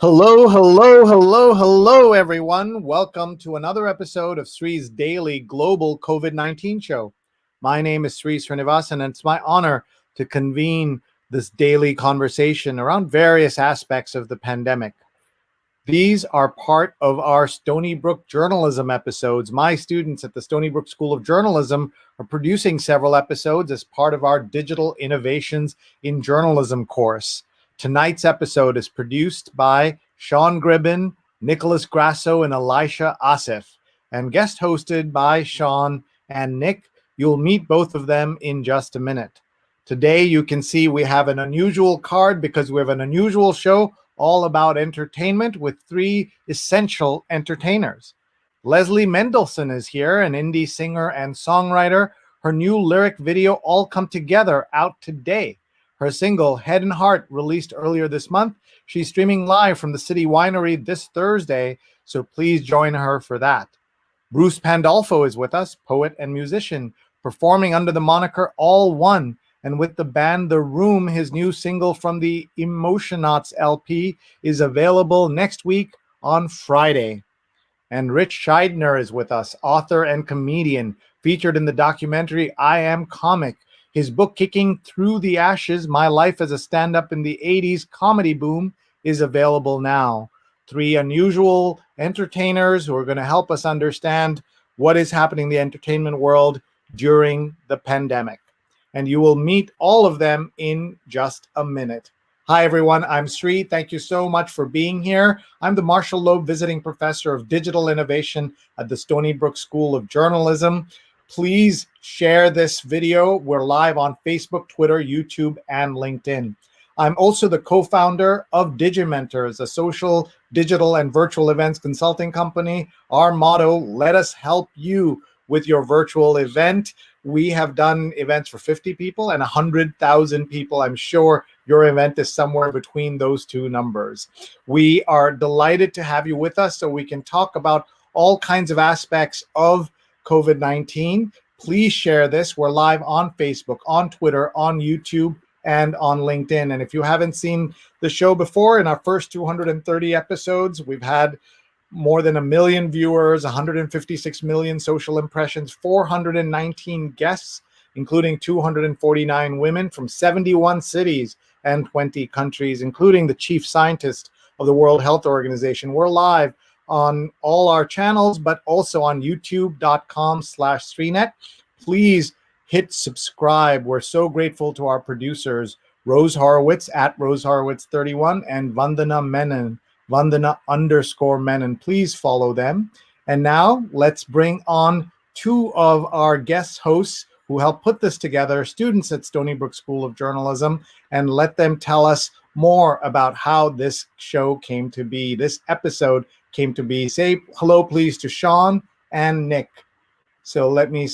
Hello, hello, hello, hello, everyone. Welcome to another episode of Sree's daily global COVID-19 show. My name is Sree Sreenivasan, and it's my honor to convene this daily conversation around various aspects of the pandemic. These are part of our Stony Brook Journalism episodes. My students at the Stony Brook School of Journalism are producing several episodes as part of our Digital Innovations in Journalism course. Tonight's episode is produced by Sean Gribbin, Nicholas Grasso, and Elisha Asif, and guest hosted by Sean and Nick. You'll meet both of them in just a minute. Today, you can see we have an unusual card because we have an unusual show all about entertainment with three essential entertainers. Leslie Mendelson is here, an indie singer and songwriter. Her new lyric video, All Come Together, out today. Her single, Head and Heart, released earlier this month. She's streaming live from the City Winery this Thursday, so please join her for that. Bruce Pandolfo is with us, poet and musician, performing under the moniker All One, and with the band The Room. His new single from the Emotionauts LP is available next week on Friday. And Ritch Shydner is with us, author and comedian, featured in the documentary I Am Comic. His book, Kicking Through the Ashes, My Life as a Stand-Up in the 80s Comedy Boom, is available now. Three unusual entertainers who are going to help us understand what is happening in the entertainment world during the pandemic. And you will meet all of them in just a minute. Hi, everyone. I'm Sree. Thank you so much for being here. I'm the Marshall Loeb Visiting Professor of Digital Innovation at the Stony Brook School of Journalism. Please share this video. We're live on Facebook, Twitter, YouTube, and LinkedIn. I'm also the co-founder of Digimentors, a social, digital, and virtual events consulting company. Our motto, let us help you with your virtual event. We have done events for 50 people and 100,000 people. I'm sure your event is somewhere between those two numbers. We are delighted to have you with us so we can talk about all kinds of aspects of COVID-19. Please share this. We're live on Facebook, on Twitter, on YouTube, and on LinkedIn. And if you haven't seen the show before, in our first 230 episodes, we've had more than 1 million viewers, 156 million social impressions, 419 guests, including 249 women from 71 cities and 20 countries, including the chief scientist of the World Health Organization. We're live on all our channels, but also on youtube.com/Sreenet. Please hit subscribe. We're so grateful to our producers, Rose Horowitz at Rose Horowitz 31 and Vandana Menon. Vandana_Menon. Please follow them. And now let's bring on two of our guest hosts who helped put this together, students at Stony Brook School of Journalism, and let them tell us more about how this show came to be, this episode came to be. Say hello, please, to Sean and Nick. So let me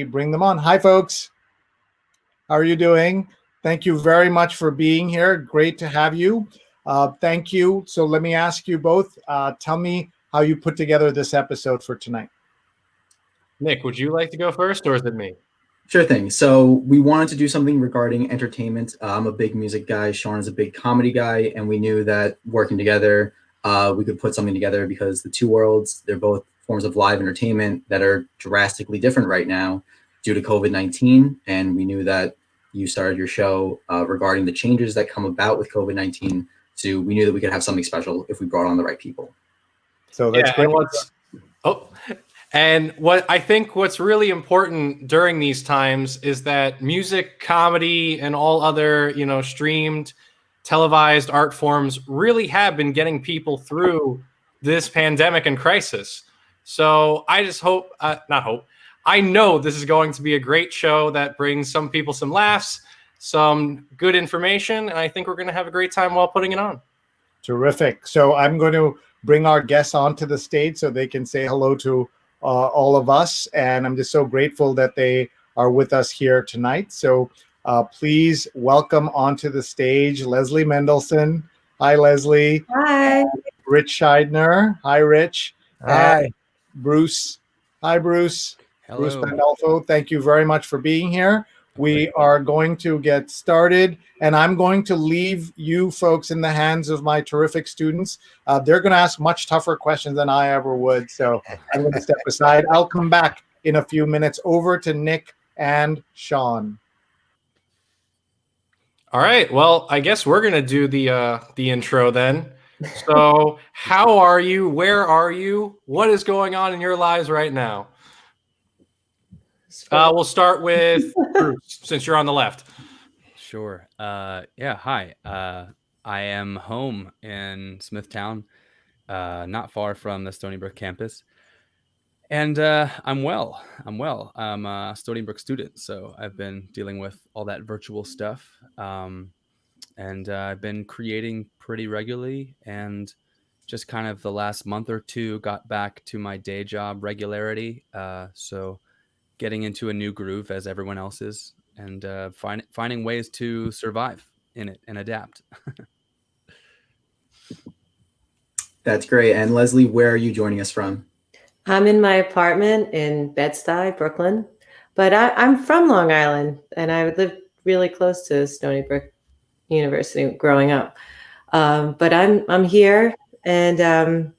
bring them on. Hi, folks. How are you doing? Thank you very much for being here. Great to have you. Thank you. So let me ask you both, tell me how you put together this episode for tonight. Nick, would you like to go first, or is it me? Sure thing. So we wanted to do something regarding entertainment. I'm a big music guy. Sean is a big comedy guy. And we knew that working together, we could put something together because the two worlds, they're both forms of live entertainment that are drastically different right now due to COVID-19. And we knew that you started your show regarding the changes that come about with COVID-19. So we knew that we could have something special if we brought on the right people. So that's great. And what I think what's really important during these times is that music, comedy, and all other, streamed, televised art forms really have been getting people through this pandemic and crisis. So I just I know this is going to be a great show that brings some people some laughs, some good information, and I think we're going to have a great time while putting it on. Terrific. So I'm going to bring our guests onto the stage so they can say hello to all of us. And I'm just so grateful that they are with us here tonight. So please welcome onto the stage Leslie Mendelson. Hi, Leslie. Hi. Ritch Shydner. Hi, Ritch. Hi. And Bruce. Hi, Bruce. Hello. Bruce Pandolfo. Thank you very much for being here. We are going to get started, and I'm going to leave you folks in the hands of my terrific students. They're going to ask much tougher questions than I ever would, so I'm going to step aside. I'll come back in a few minutes. Over to Nick and Sean. All right. Well, I guess we're gonna do the intro then. So, how are you? Where are you? What is going on in your lives right now? We'll start with Bruce, since you're on the left. Sure. Hi. I am home in Smithtown, not far from the Stony Brook campus. And I'm well. I'm a Stony Brook student, so I've been dealing with all that virtual stuff. And I've been creating pretty regularly, and just kind of the last month or two got back to my day job regularity. So getting into a new groove as everyone else is, and finding ways to survive in it and adapt. That's great. And Leslie, where are you joining us from? I'm in my apartment in Bed-Stuy, Brooklyn, but I'm from Long Island, and I lived really close to Stony Brook University growing up. But I'm here, and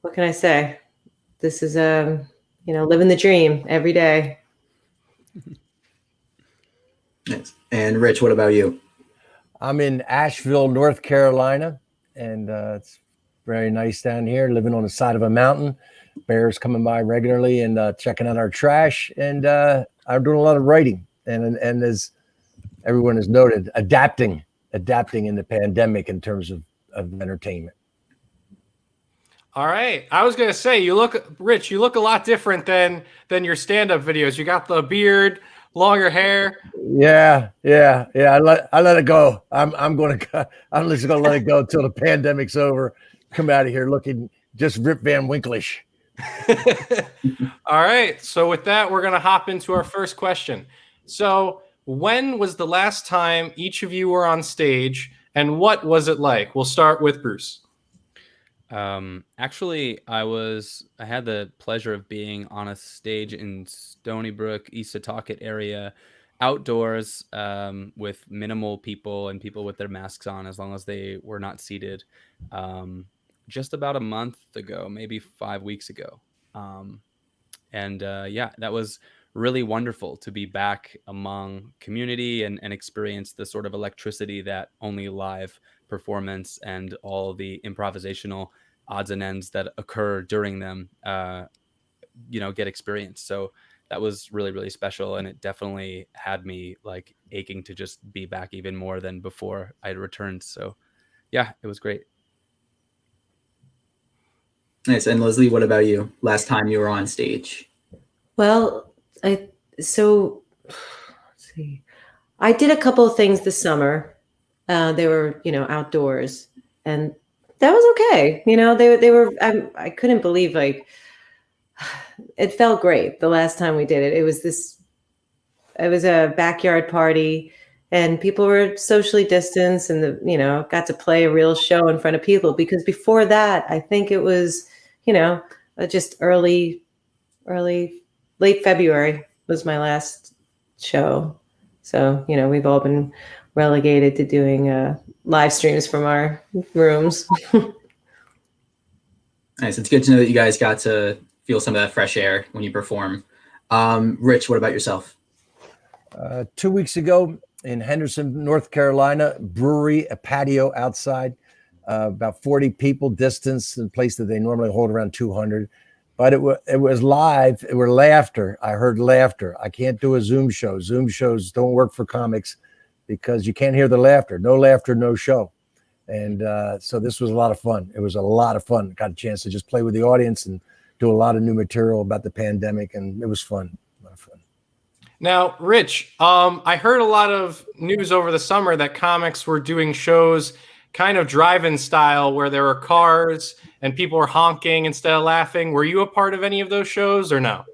what can I say? This is living the dream every day. Nice. And Rich, what about you? I'm in Asheville, North Carolina, and it's very nice down here, living on the side of a mountain. Bears coming by regularly and checking out our trash, and I'm doing a lot of writing, and as everyone has noted, adapting in the pandemic in terms of entertainment. All right. I was gonna say, Rich, you look a lot different than your stand-up videos. You got the beard, longer hair. Yeah. I let it go. I'm just gonna let it go until the pandemic's over. Come out of here looking just Rip Van Winklish. All right. So with that, we're going to hop into our first question. So when was the last time each of you were on stage, and what was it like? We'll start with Bruce. Actually, I had the pleasure of being on a stage in Stony Brook, East Setauket area, outdoors, with minimal people and people with their masks on, as long as they were not seated. Just about a month ago, maybe 5 weeks ago. That was really wonderful to be back among community and experience the sort of electricity that only live performance and all the improvisational odds and ends that occur during them, get experienced. So that was really, really special. And it definitely had me like aching to just be back even more than before I had returned. So yeah, it was great. Nice. And Leslie, what about you? Last time you were on stage? Well, let's see. I did a couple of things this summer. They were, outdoors, and that was okay. They were. I couldn't believe it felt great the last time we did it. It was a backyard party, and people were socially distanced, and got to play a real show in front of people. Because before that, I think it was, just late February was my last show. So, we've all been relegated to doing live streams from our rooms. Nice. It's good to know that you guys got to feel some of that fresh air when you perform. Rich, what about yourself? 2 weeks ago in Henderson, North Carolina, brewery, a patio outside, about 40 people distance, in a place that they normally hold around 200. But it was live. It were laughter. I heard laughter. I can't do a Zoom show. Zoom shows don't work for comics because you can't hear the laughter. No laughter, no show. And so this was a lot of fun. It was a lot of fun. Got a chance to just play with the audience and do a lot of new material about the pandemic, and it was fun. A lot of fun. Now, Rich, I heard a lot of news over the summer that comics were doing shows kind of drive-in style where there were cars and people were honking instead of laughing. Were you a part of any of those shows or no?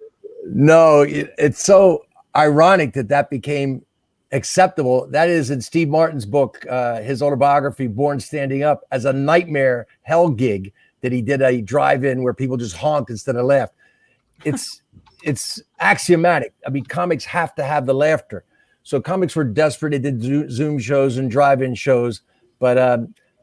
No, it's so ironic that became acceptable. That is in Steve Martin's book, his autobiography, Born Standing Up, as a nightmare hell gig that he did a drive-in where people just honked instead of laughed. it's axiomatic. I mean, comics have to have the laughter. So comics were desperate. They did Zoom shows and drive-in shows, but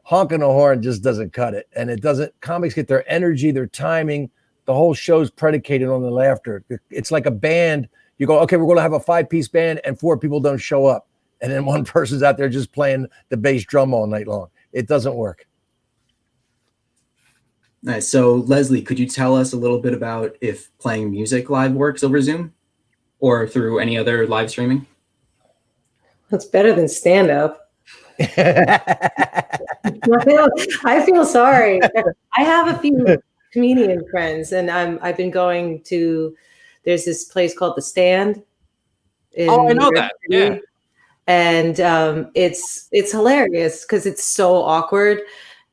honking a horn just doesn't cut it. And it doesn't. Comics get their energy, their timing. The whole show's predicated on the laughter. It's like a band. You go, okay, we're going to have a 5-piece band, and 4 people don't show up, and then one person's out there just playing the bass drum all night long. It doesn't work. Nice. So Leslie, could you tell us a little bit about if playing music live works over Zoom or through any other live streaming? It's better than stand-up. I feel sorry. I have a few comedian friends, and I've been going to. There's this place called The Stand. Oh, I know that. Yeah, and it's hilarious because it's so awkward,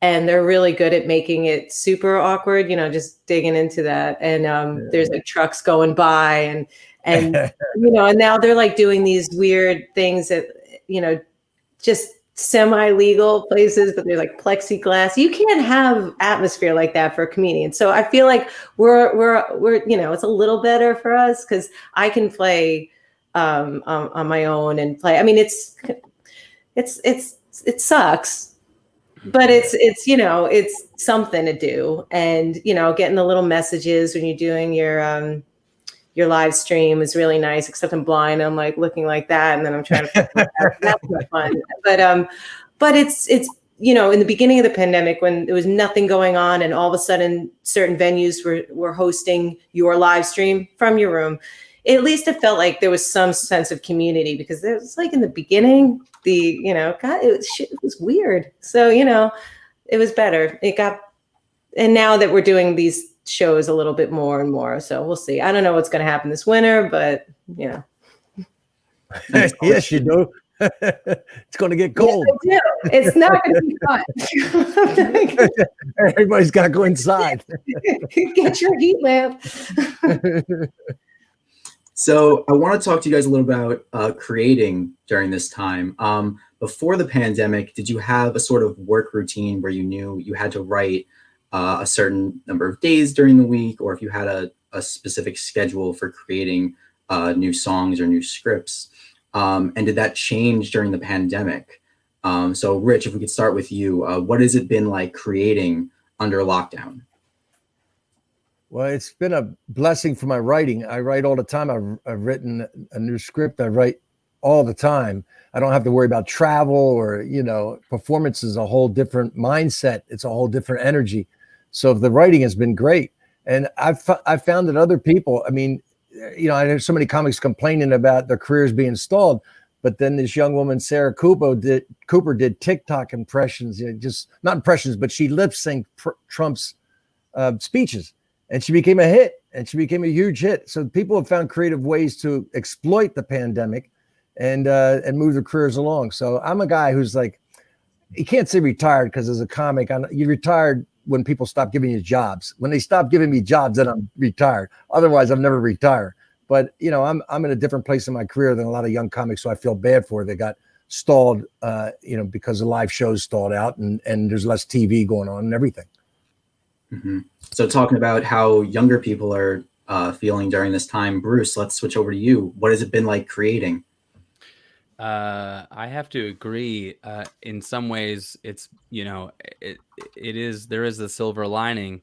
and they're really good at making it super awkward. You know, just digging into that. And there's like trucks going by, and you know, and now they're like doing these weird things that, you know, just semi-legal places, but they're like plexiglass. You can't have atmosphere like that for a comedian. So I feel like we're you know, it's a little better for us because I can play on my own and play. I mean, it sucks, but it's you know, it's something to do. And you know, getting the little messages when you're doing your live stream is really nice, except I'm blind. I'm like looking like that, and then I'm trying to. That's not fun. But it's you know, in the beginning of the pandemic when there was nothing going on, and all of a sudden certain venues were hosting your live stream from your room. At least it felt like there was some sense of community, because it was like in the beginning, you know, God, it was weird. So you know, it was better. And now that we're doing these shows a little bit more and more, so we'll see. I don't know what's going to happen this winter, but you know. Yes, you do. It's going to get cold. Yes, I do. It's not going to be fun. Everybody's got to go inside. Get your heat lamp. So I want to talk to you guys a little about creating during this time. Before the pandemic, did you have a sort of work routine where you knew you had to write a certain number of days during the week, or if you had a specific schedule for creating new songs or new scripts? And did that change during the pandemic? So Ritch, if we could start with you, what has it been like creating under lockdown? Well, it's been a blessing for my writing. I write all the time. I've written a new script. I write all the time. I don't have to worry about travel or, you know, performance is a whole different mindset. It's a whole different energy. So the writing has been great. And I've found that other people, I mean, you know, I hear so many comics complaining about their careers being stalled, but then this young woman, Sarah Cooper did TikTok impressions, you know, just not impressions, but she lip synced Trump's speeches. And she became a hit, and she became a huge hit. So people have found creative ways to exploit the pandemic and move their careers along. So I'm a guy who's like, you can't say retired, because as a comic, you retired when people stop giving you jobs. When they stop giving me jobs, then I'm retired. Otherwise, I'm never retired. But you know, I'm in a different place in my career than a lot of young comics, so I feel bad for. They got stalled, you know, because the live shows stalled out, and there's less TV going on and everything. Mm-hmm. So talking about how younger people are feeling during this time, Bruce, let's switch over to you. What has it been like creating? I have to agree. In some ways, it's, you know, there is a silver lining.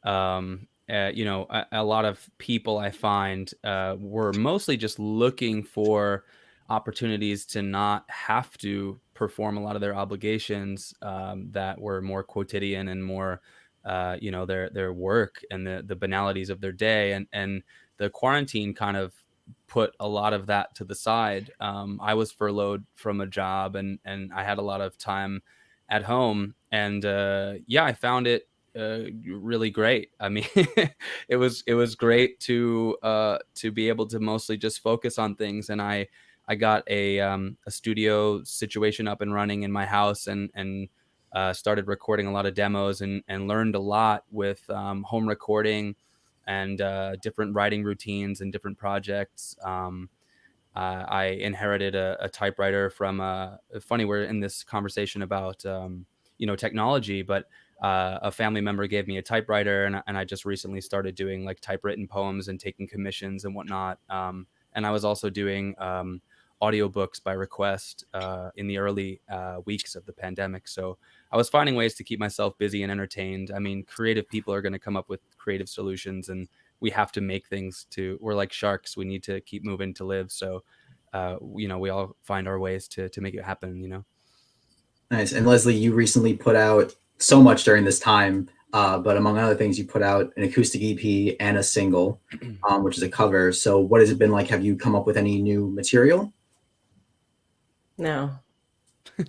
You know, a lot of people I find were mostly just looking for opportunities to not have to perform a lot of their obligations that were more quotidian and more you know, their work and the banalities of their day, and the quarantine kind of put a lot of that to the side. I was furloughed from a job, and I had a lot of time at home, and yeah, I found it really great. I mean, it was great to be able to mostly just focus on things, and I got a studio situation up and running in my house, and started recording a lot of demos, and learned a lot with home recording and different writing routines and different projects. I inherited a typewriter from funny, we're in this conversation about you know, technology, but a family member gave me a typewriter, and I just recently started doing like typewritten poems and taking commissions and whatnot. And I was also doing audiobooks by request in the early weeks of the pandemic. So I was finding ways to keep myself busy and entertained. I mean, creative people are going to come up with creative solutions, and we have to make things we're like sharks. We need to keep moving to live. So, we all find our ways to make it happen, Nice. And Leslie, you recently put out so much during this time, but among other things, you put out an acoustic EP and a single, which is a cover. So what has it been like? Have you come up with any new material? No. You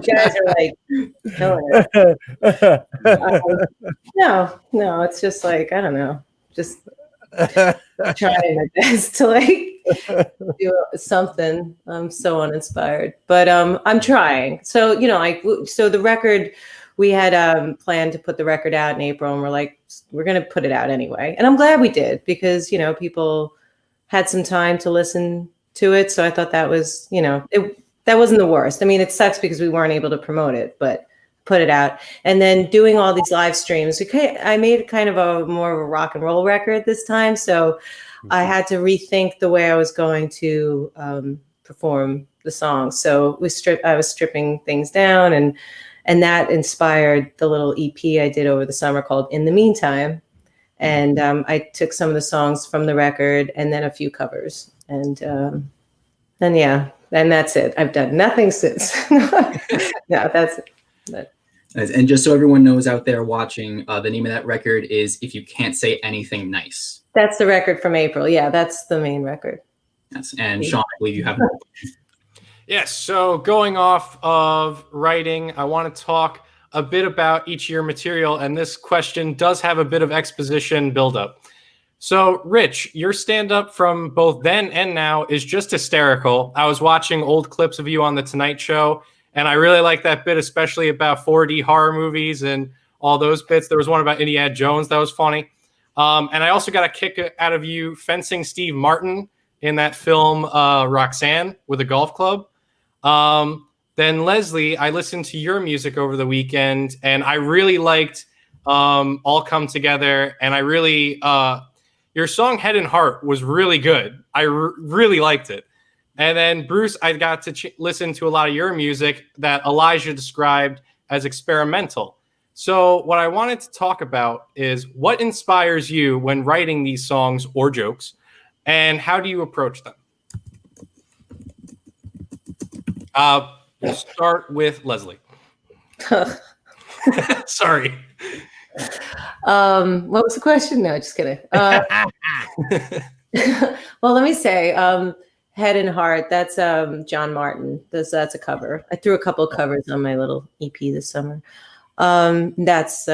guys are like killing it. No, it's just like, I don't know, just trying my best to like do something. I'm so uninspired, but I'm trying. So so the record, we had planned to put the record out in April, and we're like, we're gonna put it out anyway. And I'm glad we did, because people had some time to listen to it. So I thought that was, that wasn't the worst. I mean, it sucks because we weren't able to promote it, but put it out. And then doing all these live streams, I made kind of a more of a rock and roll record this time. So I had to rethink the way I was going to perform the songs. So I was stripping things down, and that inspired the little EP I did over the summer called In the Meantime. And I took some of the songs from the record and then a few covers. And that's it. I've done nothing since. No, that's it. But. And just so everyone knows out there watching, the name of that record is If You Can't Say Anything Nice. That's the record from April. Yeah, that's the main record. Yes. And Sean, I believe you have. Yes. So going off of writing, I want to talk a bit about each of your material, and this question does have a bit of exposition buildup. So, Ritch, your stand-up from both then and now is just hysterical. I was watching old clips of you on The Tonight Show, and I really like that bit, especially about 4D horror movies and all those bits. There was one about Indiana Jones that was funny. And I also got a kick out of you fencing Steve Martin in that film Roxanne with a golf club. Then Leslie, I listened to your music over the weekend, and I really liked All Come Together, and I really, your song Head and Heart was really good. I really liked it. And then Bruce, I got to listen to a lot of your music that Elisha described as experimental. So what I wanted to talk about is what inspires you when writing these songs or jokes, and how do you approach them? We'll start with Leslie. Sorry. What was the question? No, just kidding. Well, let me say, Head and Heart, that's John Martin. That's a cover. I threw a couple of covers on my little EP this summer. That's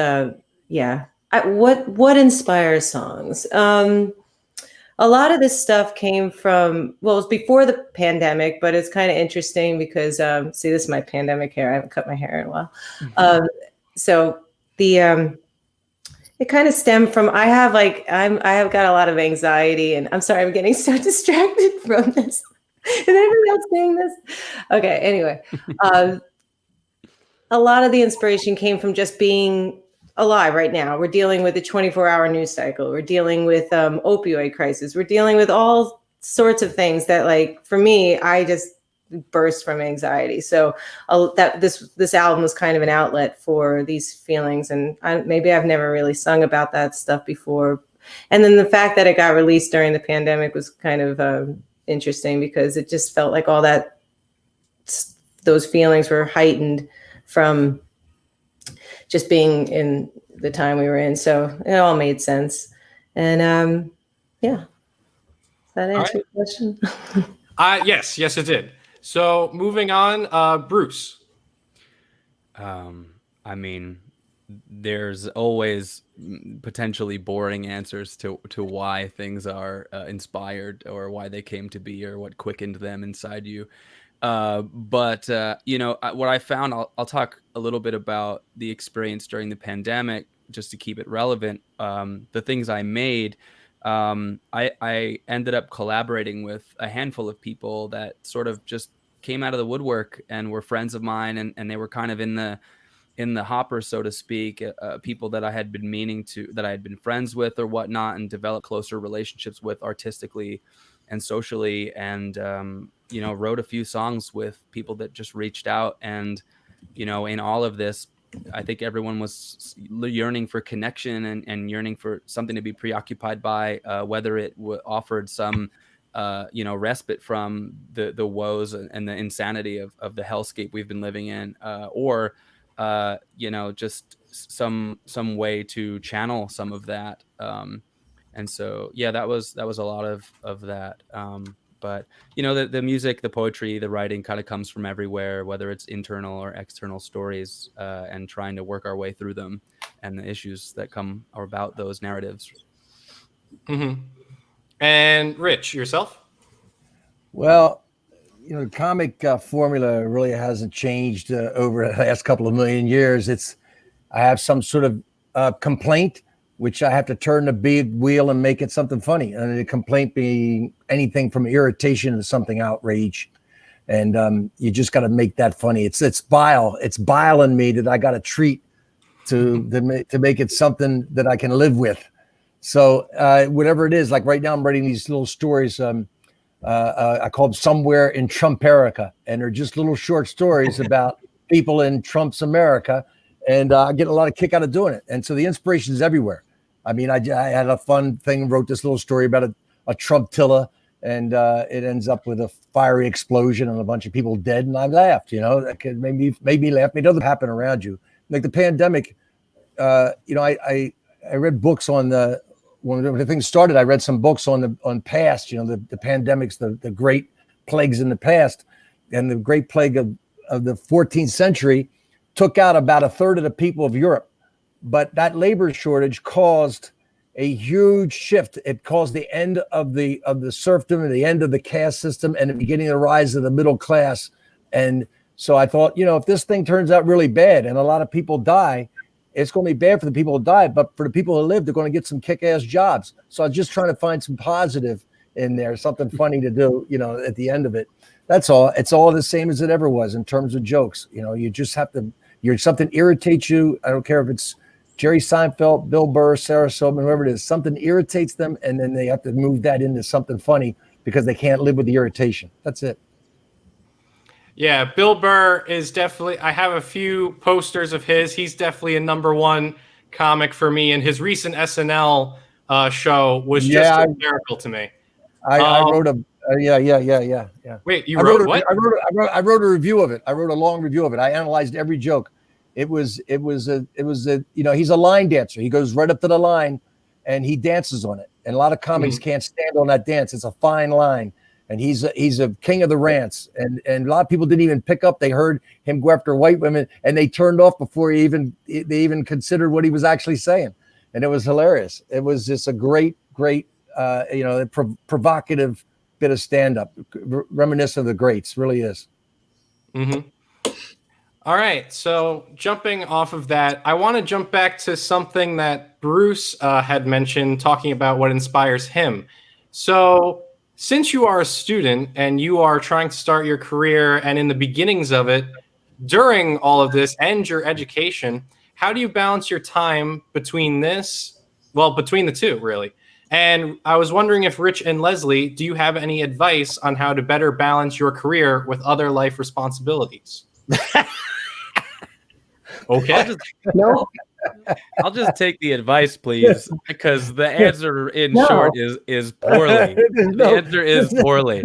what inspires songs? A lot of this stuff came from, it was before the pandemic, but it's kind of interesting because, see, this is my pandemic hair. I haven't cut my hair in a while. So it kind of stemmed from, I have got a lot of anxiety, and I'm sorry, I'm getting so distracted from this. Is anybody else saying this? Okay, anyway. A lot of the inspiration came from just being alive right now. We're dealing with a 24-hour news cycle. We're dealing with opioid crisis. We're dealing with all sorts of things that, like, for me, I just burst from anxiety. So that this album was kind of an outlet for these feelings. And maybe I've never really sung about that stuff before. And then the fact that it got released during the pandemic was kind of interesting, because it just felt like those feelings were heightened from just being in the time we were in. So it all made sense. And does that answer your question? Yes, it did. So moving on, Bruce. I mean, there's always potentially boring answers to why things are inspired, or why they came to be, or what quickened them inside you. But what I found, I'll talk a little bit about the experience during the pandemic, just to keep it relevant. The things I made, I ended up collaborating with a handful of people that sort of just came out of the woodwork and were friends of mine, and they were kind of in the hopper, so to speak, people that I had been friends with or whatnot, and developed closer relationships with artistically and socially, and wrote a few songs with people that just reached out. And in all of this, I think everyone was yearning for connection and yearning for something to be preoccupied by, whether it offered some respite from the woes and the insanity of the hellscape we've been living in, or just some way to channel some of that. And so, yeah, that was a lot of that. But the music, the poetry, the writing kind of comes from everywhere, whether it's internal or external stories, and trying to work our way through them and the issues that come about those narratives. Mm-hmm. And Ritch, yourself? Well, the comic formula really hasn't changed over the last couple of million years. I have some sort of complaint, which I have to turn the big wheel and make it something funny. And the complaint being anything from irritation to something outrage. And you just got to make that funny. It's bile. It's bile in me that I got to treat to make it something that I can live with. So whatever it is, like right now I'm writing these little stories. I call them Somewhere in Trumperica, and they're just little short stories about people in Trump's America. And I get a lot of kick out of doing it. And so the inspiration is everywhere. I mean, I had a fun thing, wrote this little story about a Trumptilla, and it ends up with a fiery explosion and a bunch of people dead. And I laughed, that made me laugh, made other happen around you. Like the pandemic, I read books on when the thing started, I read some books on past, the pandemics, the great plagues in the past, and the great plague of the 14th century took out about a third of the people of Europe. But that labor shortage caused a huge shift. It caused the end of the serfdom and the end of the caste system and the beginning of the rise of the middle class. And so I thought, if this thing turns out really bad and a lot of people die, it's going to be bad for the people who die, but for the people who live, they're going to get some kick-ass jobs. So I was just trying to find some positive in there, something funny to do, at the end of it. That's all. It's all the same as it ever was in terms of jokes. You just have to, something irritates you. I don't care if it's Jerry Seinfeld, Bill Burr, Sarah Silverman, whoever it is, something irritates them, and then they have to move that into something funny because they can't live with the irritation. That's it. Yeah, Bill Burr is definitely, I have a few posters of his. He's definitely a number one comic for me, and his recent SNL show was just hysterical to me. I wrote a yeah. Wait, you wrote what? I wrote a review of it. I wrote a long review of it. I analyzed every joke. It was he's a line dancer. He goes right up to the line and he dances on it. And a lot of comics can't stand on that dance. It's a fine line. And he's a king of the rants. And a lot of people didn't even pick up. They heard him go after white women and they turned off before they even considered what he was actually saying. And it was hilarious. It was just a great, provocative bit of stand-up, reminiscent of the greats, really is. Mm-hmm. All right, so jumping off of that, I want to jump back to something that Bruce had mentioned, talking about what inspires him. So since you are a student and you are trying to start your career and in the beginnings of it, during all of this and your education, how do you balance your time between between the two, really? And I was wondering if Ritch and Leslie, do you have any advice on how to better balance your career with other life responsibilities? Okay. I'll just take the advice, please, because the answer in short is poorly. The answer is poorly.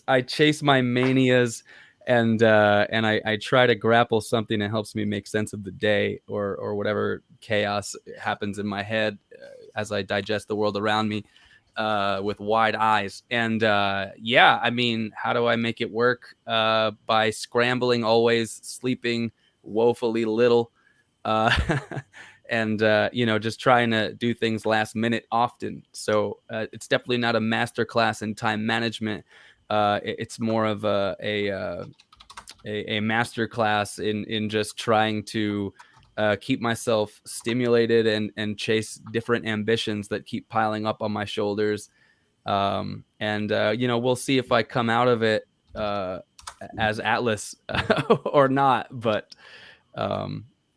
I chase my manias, and I try to grapple something that helps me make sense of the day or whatever chaos happens in my head as I digest the world around me with wide eyes. And I mean, how do I make it work? By scrambling, always sleeping woefully little, and just trying to do things last minute often. So it's definitely not a master class in time management. It's more of a master class in just trying to keep myself stimulated and chase different ambitions that keep piling up on my shoulders. And we'll see if I come out of it as Atlas or not. But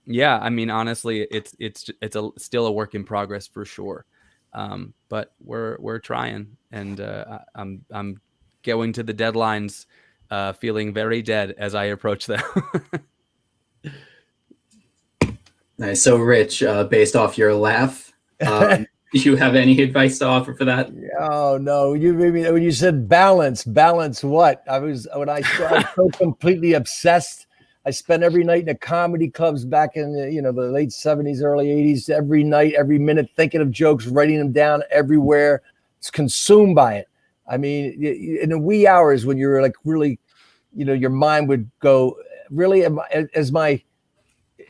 yeah, I mean, honestly, it's still a work in progress for sure. But we're trying, and I'm going to the deadlines, feeling very dead as I approach them. Nice. So, Rich, based off your laugh, do you have any advice to offer for that? Oh no! You made me when you said balance. Balance what? I was so completely obsessed. I spent every night in the comedy clubs back in the late 70s, early 80s. Every night, every minute, thinking of jokes, writing them down everywhere. It's consumed by it. I mean, in the wee hours when you're like really, your mind would go really as my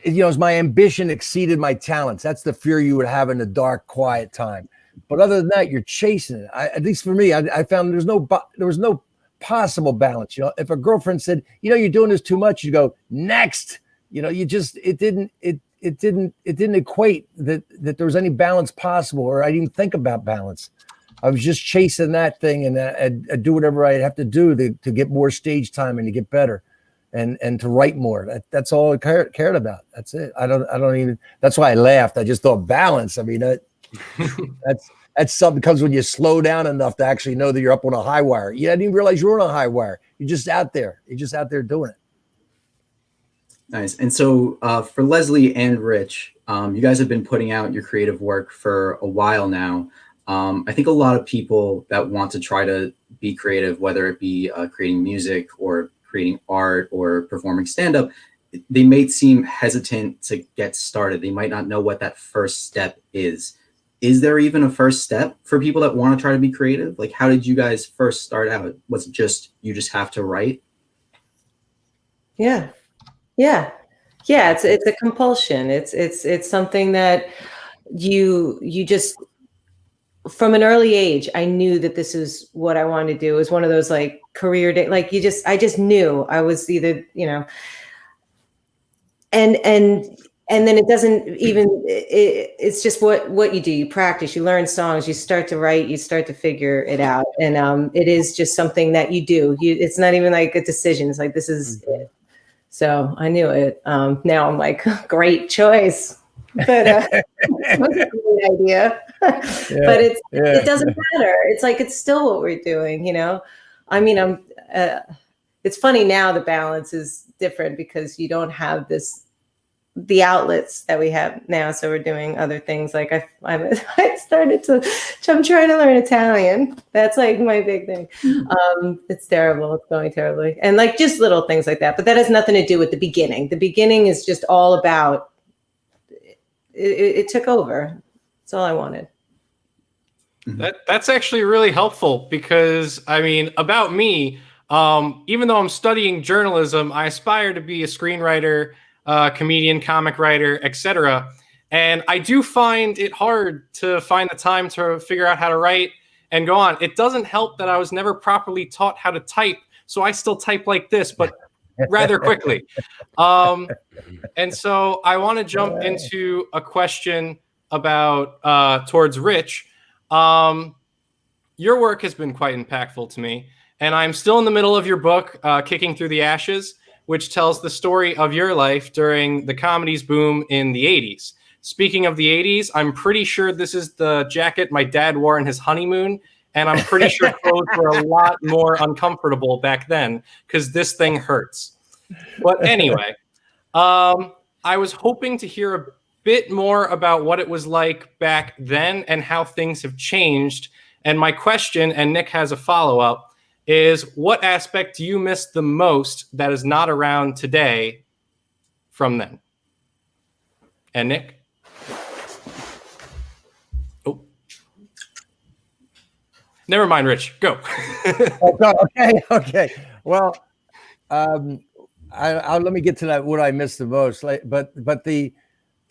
ambition exceeded my talents. That's the fear you would have in the dark, quiet time. But other than that, you're chasing it. At least for me, I found there was no possible balance. If a girlfriend said, you're doing this too much, you go next. It didn't equate that there was any balance possible, or I didn't think about balance. I was just chasing that thing, and I'd do whatever I have to do to get more stage time and to get better. And to write more. That's all I cared about. That's it. I don't even. That's why I laughed. I just thought balance. I mean, that's something comes when you slow down enough to actually know that you're up on a high wire. You didn't even realize you were on a high wire. You're just out there. You're just out there doing it. Nice. And so for Leslie and Rich, you guys have been putting out your creative work for a while now. I think a lot of people that want to try to be creative, whether it be creating music or creating art or performing stand-up, they may seem hesitant to get started. They might not know what that first step is. Is there even a first step for people that want to try to be creative? Like, how did you guys first start out? Was it just, you just have to write? Yeah. It's a compulsion. It's something that you just, from an early age, I knew that this is what I wanted to do. It was one of those like career day, like I just knew I was either, and then it doesn't even, it's just what you do. You practice, you learn songs, you start to write, you start to figure it out. And it is just something that you do. It's not even like a decision. It's like, this is it. So I knew it. Now I'm like, great choice. But it was a great idea. But it doesn't matter. It's like, it's still what we're doing, I mean, it's funny now, the balance is different because you don't have the outlets that we have now. So we're doing other things. Like I'm trying to learn Italian. That's like my big thing. It's terrible. It's going terribly. And like just little things like that. But that has nothing to do with the beginning. The beginning is just all about, it took over. That's all I wanted. That's actually really helpful because, I mean, about me, even though I'm studying journalism, I aspire to be a screenwriter, comedian, comic writer, etc. And I do find it hard to find the time to figure out how to write and go on. It doesn't help that I was never properly taught how to type, so I still type like this, but rather quickly. And so I want to jump into a question about towards Rich. Your work has been quite impactful to me, and I'm still in the middle of your book, Kicking Through the Ashes, which tells the story of your life during the comedy's boom in the 80s. Speaking of the 80s, I'm pretty sure this is the jacket my dad wore in his honeymoon, and I'm pretty sure clothes were a lot more uncomfortable back then because this thing hurts. But anyway, I was hoping to hear a bit more about what it was like back then and how things have changed. And my question, and Nick has a follow-up, is what aspect do you miss the most that is not around today from then? And Nick? Oh. Never mind, Rich. Go. Okay. Well, let me get to that. What I miss the most, but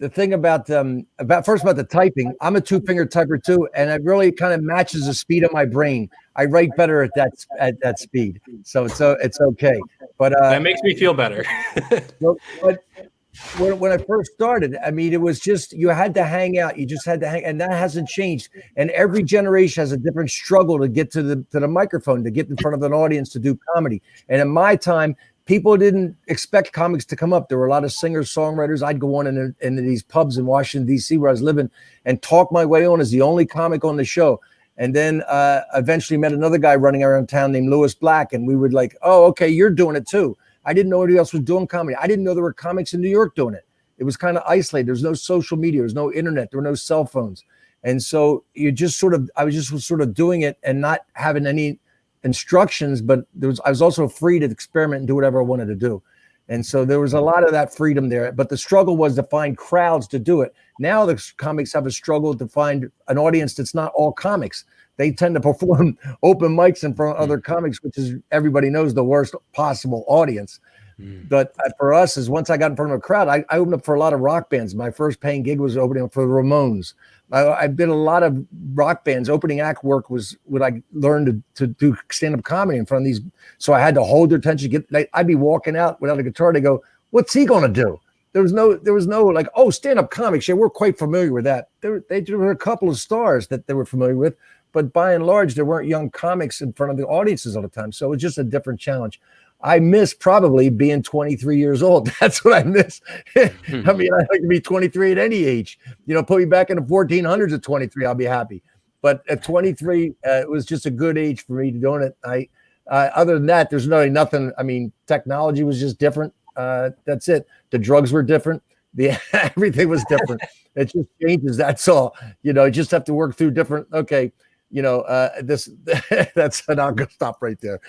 the thing about the typing, I'm a 2-finger typer too, and it really kind of matches the speed of my brain. I write better at that speed, so it's okay. But that makes me feel better. when I first started, I mean, it was just, you had to hang out. You just had to hang, and that hasn't changed. And every generation has a different struggle to get to the microphone, to get in front of an audience, to do comedy. And in my time, people didn't expect comics to come up. There were a lot of singers-songwriters. I'd go on into these pubs in Washington, D.C., where I was living, and talk my way on as the only comic on the show. And then eventually met another guy running around town named Lewis Black, and we would like, oh, okay, you're doing it too. I didn't know anybody else was doing comedy. I didn't know there were comics in New York doing it. It was kind of isolated. There's no social media. There's no internet. There were no cell phones. And so I was just sort of doing it and not having any instructions, but I was also free to experiment and do whatever I wanted to do. And so there was a lot of that freedom there, but the struggle was to find crowds to do it. Now the comics have a struggle to find an audience that's not all comics. They tend to perform open mics in front of other comics, which is, everybody knows, the worst possible audience. But for us, is once I got in front of a crowd, I opened up for a lot of rock bands. My first paying gig was opening up for the Ramones. I did a lot of rock bands. Opening act work was what I learned to do stand-up comedy in front of these. So I had to hold their attention. I'd be walking out without a guitar. They go, "What's he going to do?" There was no like, "Oh, stand-up comics. Yeah, we're quite familiar with that." There were a couple of stars that they were familiar with, but by and large, there weren't young comics in front of the audiences all the time. So it was just a different challenge. I miss probably being 23 years old. That's what I miss. I mean, I'd like to be 23 at any age. Put me back in the 1400s at 23, I'll be happy. But at 23, it was just a good age for me to doing it. Other than that, there's really nothing. I mean, technology was just different. That's it. The drugs were different. Everything was different. It just changes. That's all. You just have to work through different. Okay. This. That's. And I'll go stop right there.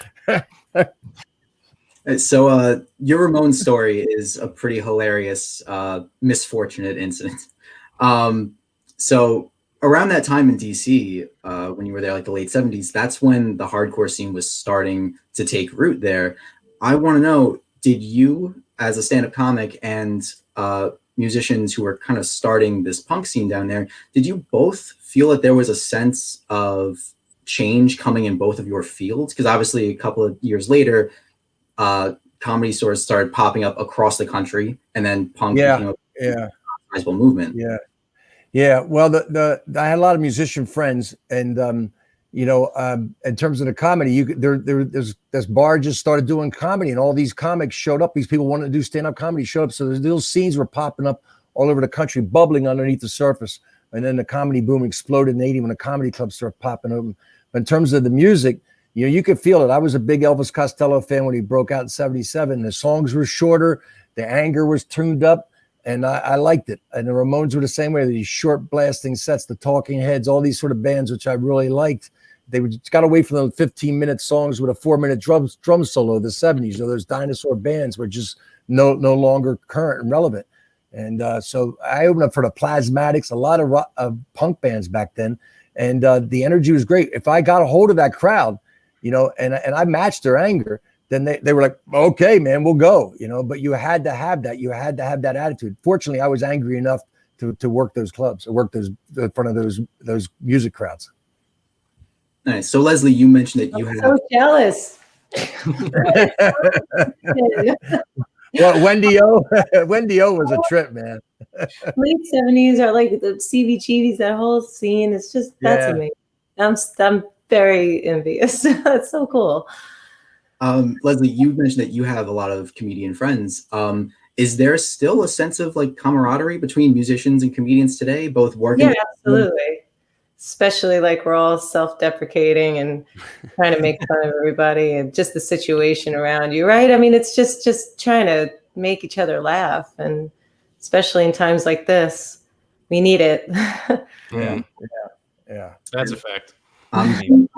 So your Ramones story is a pretty hilarious, misfortunate incident. So around that time in DC, when you were there, like the late 70s, that's when the hardcore scene was starting to take root there. I want to know, did you, as a stand-up comic and musicians who were kind of starting this punk scene down there, did you both feel that there was a sense of change coming in both of your fields? Because obviously a couple of years later, comedy stores started popping up across the country, and then punk became a sizable movement. Yeah. Well, I had a lot of musician friends, and in terms of the comedy, this bar just started doing comedy, and all these comics showed up. These people wanted to do stand-up comedy showed up, so those little scenes were popping up all over the country, bubbling underneath the surface. And then the comedy boom exploded in '80 when the comedy clubs started popping open. But in terms of the music, you could feel it. I was a big Elvis Costello fan when he broke out in '77. The songs were shorter, the anger was tuned up, and I liked it. And the Ramones were the same way. These short blasting sets, the Talking Heads, all these sort of bands, which I really liked. They got away from those 15-minute songs with a 4-minute drum solo of the '70s. Those dinosaur bands were just no longer current and relevant. And so I opened up for the Plasmatics, a lot of punk bands back then, and the energy was great. If I got a hold of that crowd, and I matched their anger, then they were like, okay, man, we'll go, but you had to have that. You had to have that attitude. Fortunately, I was angry enough to work those clubs, or work in front of those music crowds. Nice. So Leslie, you mentioned that you had. So jealous. Well, Wendy O was a trip, man. Late 70s are like the CBGBs, that whole scene. It's just, that's amazing. I'm very envious. That's so cool. Leslie, you mentioned that you have a lot of comedian friends. Is there still a sense of like camaraderie between musicians and comedians today, both working? Yeah, absolutely. Especially like we're all self-deprecating and trying to make fun of everybody and just the situation around you, right? I mean, it's just trying to make each other laugh, and especially in times like this, we need it. Yeah. That's a fact.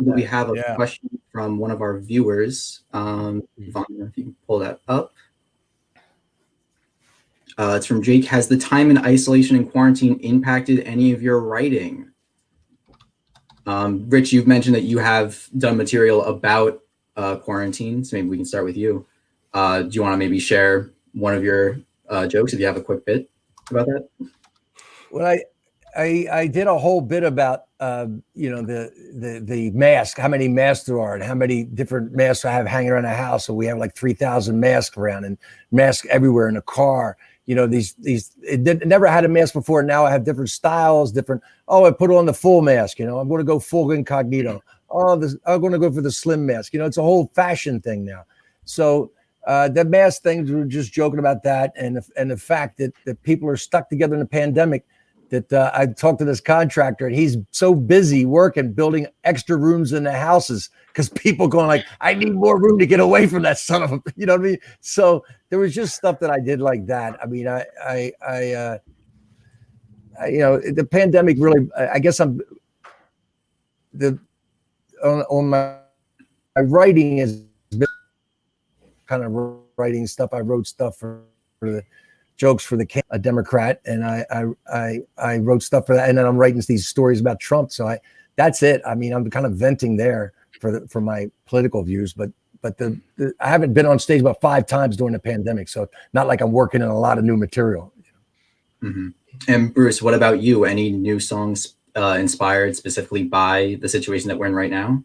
We have a question from one of our viewers. Yvonne, if you can pull that up. It's from Jake. Has the time in isolation and quarantine impacted any of your writing? Ritch, you've mentioned that you have done material about quarantine, so maybe we can start with you. Do you want to maybe share one of your jokes if you have a quick bit about that? Well, I did a whole bit about the mask, how many masks there are, and how many different masks I have hanging around the house. So we have like 3,000 masks around, and masks everywhere in the car, it never had a mask before. Now I have different styles, oh, I put on the full mask, I'm going to go full incognito. Oh, I'm going to go for the slim mask. It's a whole fashion thing now. So the mask things, we were just joking about that. And the fact that people are stuck together in a pandemic, that I talked to this contractor and he's so busy working, building extra rooms in the houses because people going like, I need more room to get away from that son of a, you know what I mean? So there was just stuff that I did like that. I mean, the pandemic really, I guess on my writing is kind of writing stuff. I wrote stuff for the jokes for a Democrat, and I wrote stuff for that, and then I'm writing these stories about Trump. So that's it. I mean, I'm kind of venting there for my political views, but I haven't been on stage about 5 times during the pandemic, so not like I'm working on a lot of new material. Mm-hmm. And Bruce, what about you? Any new songs inspired specifically by the situation that we're in right now?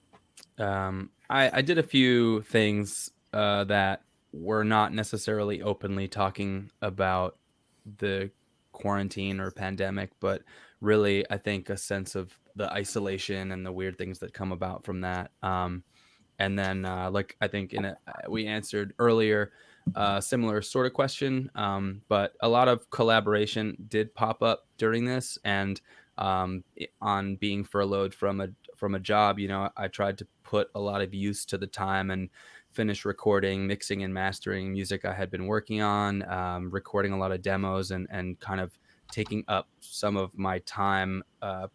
I did a few things that were not necessarily openly talking about the quarantine or pandemic, but really, I think a sense of the isolation and the weird things that come about from that. And then, like I think we answered earlier, similar sort of question, but a lot of collaboration did pop up during this, and on being furloughed from a job, I tried to put a lot of use to the time and finish recording, mixing and mastering music I had been working on, recording a lot of demos and kind of taking up some of my time,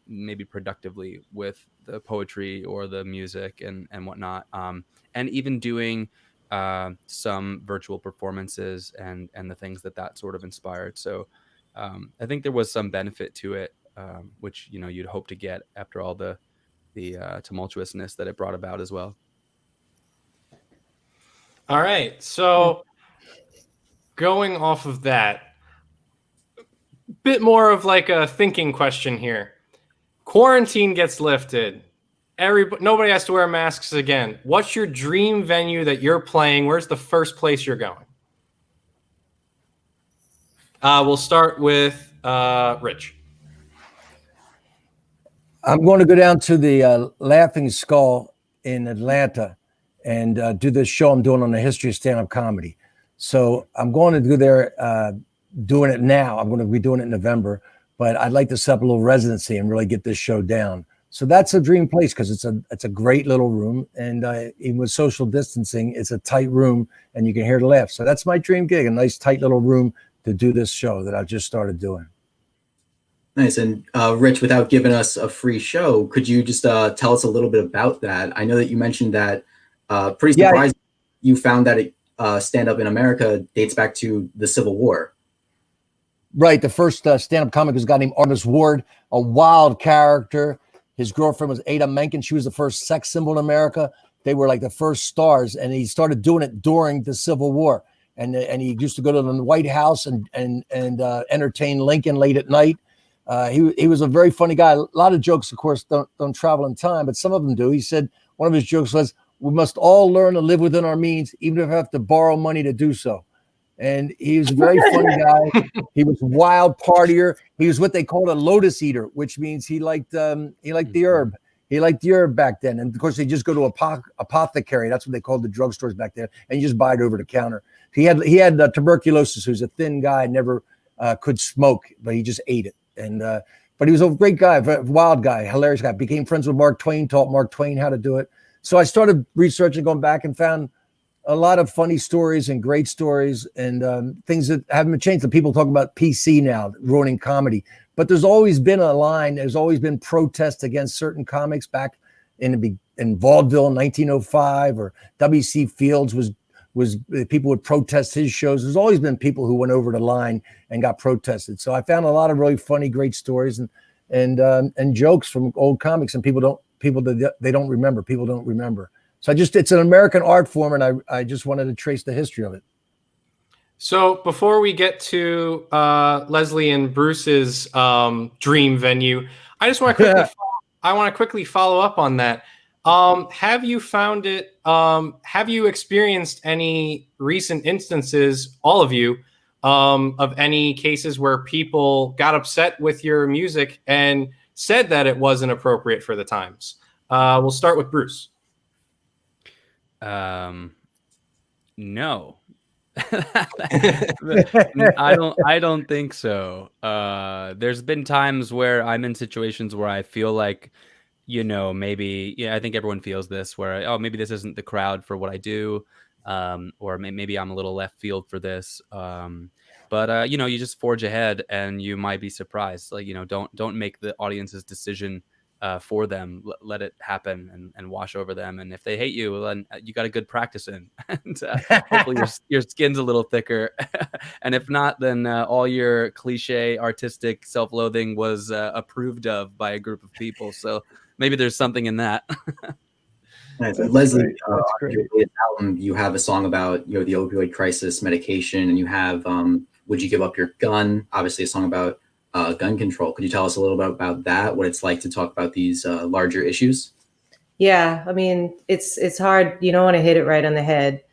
maybe productively with the poetry or the music and whatnot. And even doing some virtual performances and the things that sort of inspired. So I think there was some benefit to it, which, you'd hope to get after all the tumultuousness that it brought about as well. All right. So going off of that, bit more of like a thinking question here. Quarantine gets lifted. Nobody has to wear masks again. What's your dream venue that you're playing? Where's the first place you're going? We'll start with Ritch. I'm going to go down to the Laughing Skull in Atlanta and do this show I'm doing on the history of stand-up comedy. So I'm going to go there doing it now. I'm going to be doing it in November, but I'd like to set up a little residency and really get this show down. So that's a dream place because it's a great little room, and even with social distancing, it's a tight room and you can hear the laugh. So that's my dream gig, a nice tight little room to do this show that I've just started doing. Nice. And Ritch, without giving us a free show, could you just tell us a little bit about that? I know that you mentioned that pretty surprised you found that stand-up in America dates back to the Civil War. Right. The first stand-up comic was a guy named Artemus Ward, a wild character. His girlfriend was Ada Menken. She was the first sex symbol in America. They were like the first stars, and he started doing it during the Civil War. And he used to go to the White House and entertain Lincoln late at night. He was a very funny guy. A lot of jokes, of course, don't travel in time, but some of them do. He said one of his jokes was, "We must all learn to live within our means, even if we have to borrow money to do so." And he was a very funny guy. He was a wild partier. He was what they called a lotus eater, which means he liked the herb. He liked the herb back then. And of course, they just go to apothecary. That's what they called the drugstores back then. And you just buy it over the counter. He had tuberculosis. He was a thin guy, never could smoke, but he just ate it. And but he was a great guy, wild guy, hilarious guy. Became friends with Mark Twain, taught Mark Twain how to do it. So I started researching, going back, and found a lot of funny stories and great stories and things that haven't been changed. The people talk about PC now, ruining comedy. But there's always been a line. There's always been protests against certain comics back in vaudeville in 1905, or W.C. Fields was people would protest his shows. There's always been people who went over the line and got protested. So I found a lot of really funny, great stories and jokes from old comics, and people don't remember. So it's an American art form, and I just wanted to trace the history of it. So before we get to Leslie and Bruce's dream venue, I just want to quickly follow up on that. Have you found it? Have you experienced any recent instances, all of you, of any cases where people got upset with your music and said that it wasn't appropriate for the times. We'll start with Bruce. No. I don't think so. There's been times where I'm in situations where I feel like, maybe, I think everyone feels this, where, oh, maybe this isn't the crowd for what I do, or maybe I'm a little left field for this. But you just forge ahead, and you might be surprised. Like, don't make the audience's decision for them. Let it happen and wash over them. And if they hate you, well, then you got a good practice in, and hopefully your skin's a little thicker. And if not, then all your cliche artistic self-loathing was approved of by a group of people. So maybe there's something in that. Nice. Leslie, on your latest album, you have a song about the opioid crisis, medication, and you have "Would You Give Up Your Gun?" Obviously, a song about gun control. Could you tell us a little bit about that? What it's like to talk about these larger issues? Yeah, I mean, it's hard. You don't want to hit it right on the head.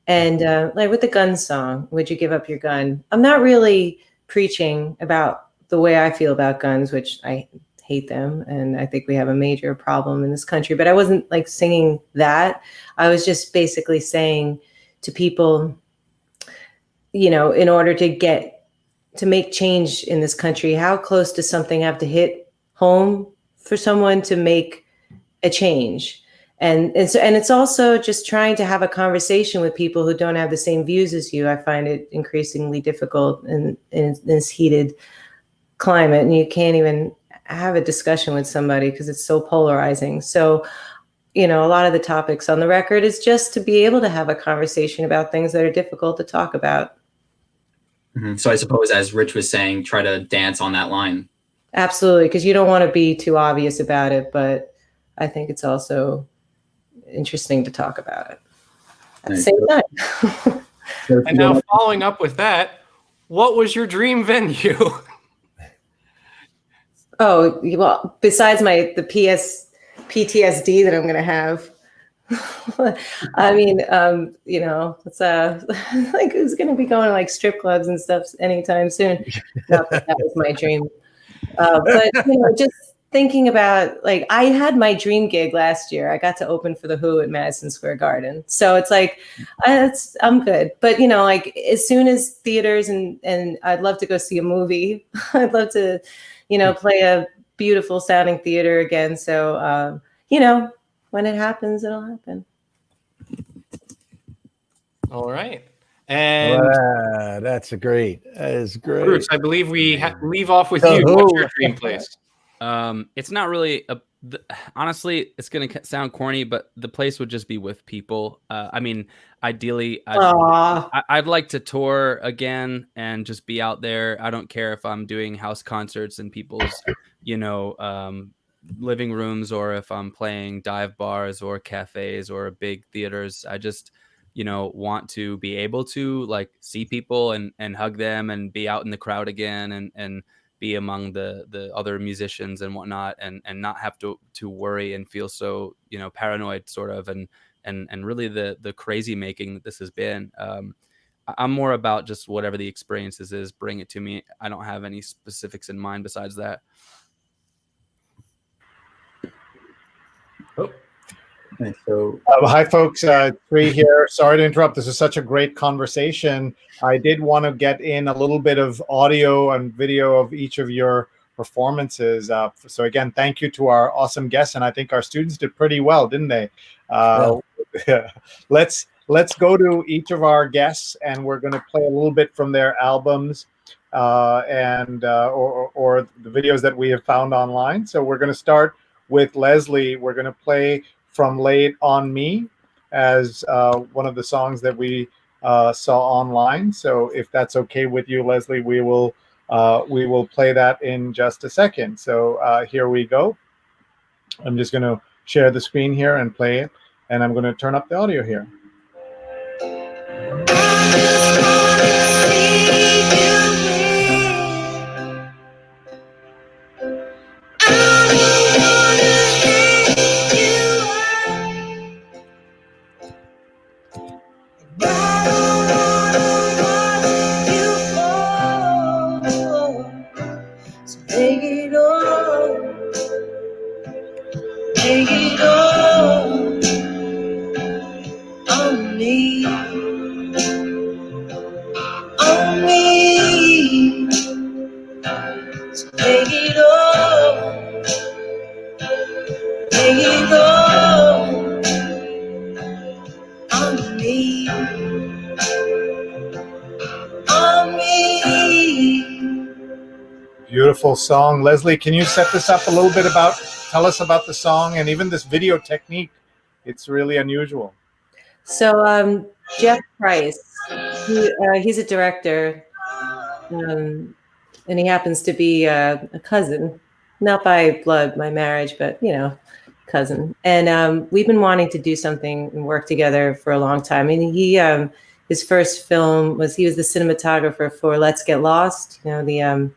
And like with the gun song, "Would You Give Up Your Gun?" I'm not really preaching about the way I feel about guns, which I hate them, and I think we have a major problem in this country. But I wasn't like singing that. I was just basically saying to people, in order to make change in this country, how close does something have to hit home for someone to make a change? And it's also just trying to have a conversation with people who don't have the same views as you. I find it increasingly difficult in this heated climate, and you can't even have a discussion with somebody because it's so polarizing. So, a lot of the topics on the record is just to be able to have a conversation about things that are difficult to talk about. Mm-hmm. So I suppose, as Ritch was saying, try to dance on that line. Absolutely, because you don't want to be too obvious about it, but I think it's also interesting to talk about it at the same time. And now, following up with that, what was your dream venue? Oh, well, besides the PTSD that I'm going to have, I mean, it's like who's going to be going to like strip clubs and stuff anytime soon? Not that was my dream, but just thinking about, like, I had my dream gig last year. I got to open for The Who at Madison Square Garden, so it's like I'm good. But like as soon as theaters and I'd love to go see a movie. I'd love to, play a beautiful sounding theater again. So when it happens, it'll happen. All right. And that's great. That is great. Bruce, I believe we leave off with you. What's your dream place? It's not really honestly, it's going to sound corny, but the place would just be with people. I mean, ideally, I'd like to tour again and just be out there. I don't care if I'm doing house concerts in people's, living rooms, or if I'm playing dive bars or cafes or big theaters. I just, want to be able to like see people and hug them and be out in the crowd again and be among the other musicians and whatnot, and not have to worry and feel so, paranoid sort of, and really the crazy making that this has been. I'm more about just whatever the experiences is, bring it to me. I don't have any specifics in mind besides that. Oh. Okay, so hi folks, Sree here. Sorry to interrupt. This is such a great conversation. I did want to get in a little bit of audio and video of each of your performances. So again, thank you to our awesome guests, and I think our students did pretty well, didn't they? Let's go to each of our guests, and we're going to play a little bit from their albums or the videos that we have found online. So we're going to start with Leslie. We're going to play from "Lay It On Me" as one of the songs that we saw online. So if that's okay with you, Leslie, we will play that in just a second. So here we go. I'm just going to share the screen here and play it, and I'm going to turn up the audio here. I don't wanna watch you fall. Beautiful song. Leslie, can you set this up a little bit tell us about the song and even this video technique? It's really unusual. So Jeff Price, he's a director, and he happens to be a cousin, not by blood, my marriage, but cousin. And we've been wanting to do something and work together for a long time. I mean, his first film he was the cinematographer for Let's Get Lost, the